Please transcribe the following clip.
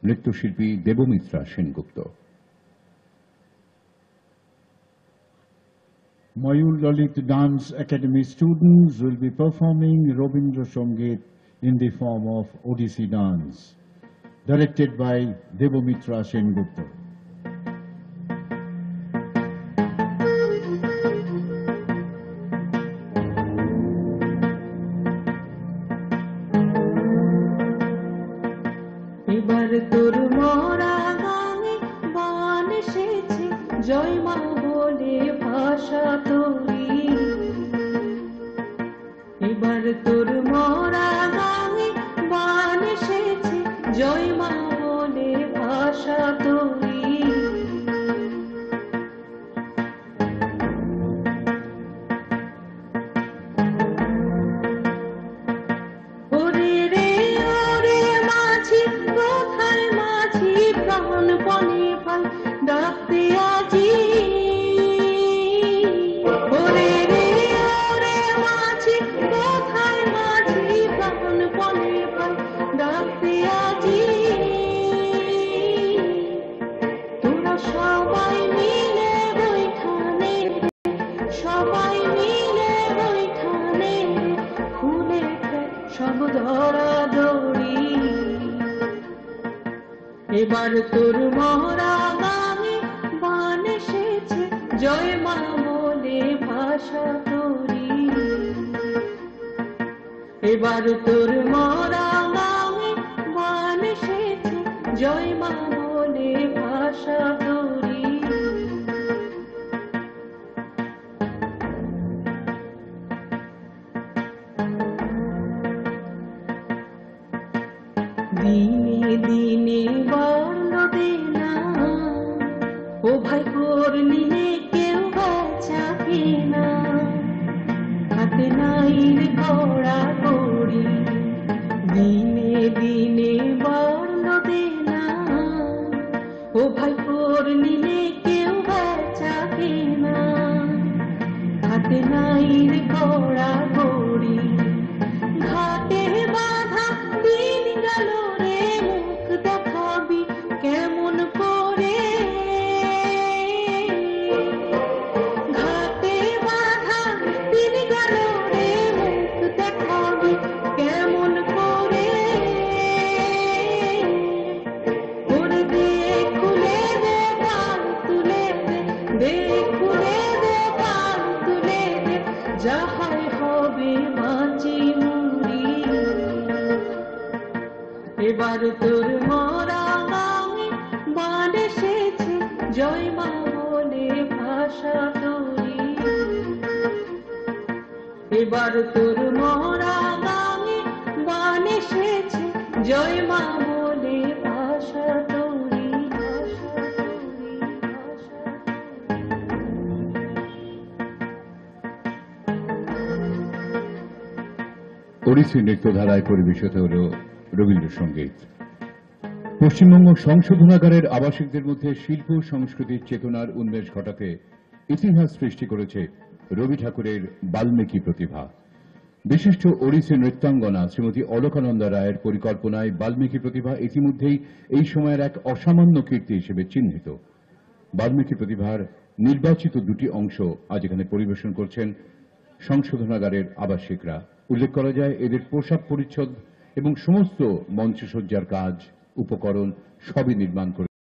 নৃত্যশিল্পী দেবমিত্রা Sengupta. Mayur Lalit Dance Academy students will be performing Robindra Sangeet in the form of Odissi dance, directed by Devamitra Sengupta. এবার তোর মরা গানে বান এসেছে, জয় মা বলে ভাষা তোরি। এবার তোর মরা গানে বান এসেছে, জয় মা বলে ভাষা তোরি। ওরে রে ওরে মাঝি, কোথায় মাঝি প্রাণপণে পাই ডাকতে আজি। ওরে রে ওরে মাঝি, কোথায় মাঝি প্রাণপণে পাই ডাকতে আজি। তোরা সবাই মিলে ওইখানে, সবাই মিলে ওইখানে খুলে সব ধরা দড়ি। এবার তোর মরা গানে বান এসেছে, জয় মা বলে ভাষা তোরি। এবার তোর মরা গানে বান এসেছে, জয় মা বলে ভাষা তোরি। দিনে দিনে বর্ণ দেনা, ও ভাই করলিনে কেউ বাঁচা কিনা। হাতে নাই রে কড়া কড়ি, দিনে দিনে বর্ণ দেনা, ও ভাই করলিনে কেউ বাঁচা কিনা। হাতে নাই রে কড়া কড়ি, ঘাটে বাঁধা দিন গেল রে, মুখ দেখাবি কেমন করে। ঘাটে বাঁধা দিন গেল রে, মুখ দেখাবি কেমন করে। ওরে দে খুলে দে পাল তুলে দে, দে খুলে দে পাল তুলে দে, যাহাই হবে বাঁচি মুড়ি। এবার তোর মরা গানে বান এসেছে, জয় মা বলে ভাষা তোরি। এবার তোর মরা গানে বান এসেছে, জয় মা বলে ভাষা তোরি। ওড়িশি নৃত্যধারায় পরিবেশিত হল রবীন্দ্রসঙ্গীত। পশ্চিমবঙ্গ সংশোধনাগারের আবাসিকদের মধ্যে শিল্প সংস্কৃতির চেতনার উন্মেষ ঘটাতে ইতিহাস সৃষ্টি করেছে রবি ঠাকুরের বাল্মীকি প্রতিভা। বিশিষ্ট ওড়িশি নৃত্যাঙ্গনা শ্রীমতী অলকানন্দা রায়ের পরিকল্পনায় বাল্মীকি প্রতিভা ইতিমধ্যেই এই সময়ের এক অসামান্য কীর্তি হিসেবে চিহ্নিত। বাল্মীকি প্রতিভার নির্বাচিত দুটি অংশ আজ এখানে পরিবেশন করছেন সংশোধনাগারের আবাসিকরা। উল্লেখ করা যায়, এদের পোশাক পরিচ্ছদ এবং সমস্ত মঞ্চসজ্জার কাজ, উপকরণ সবই নির্মাণ করে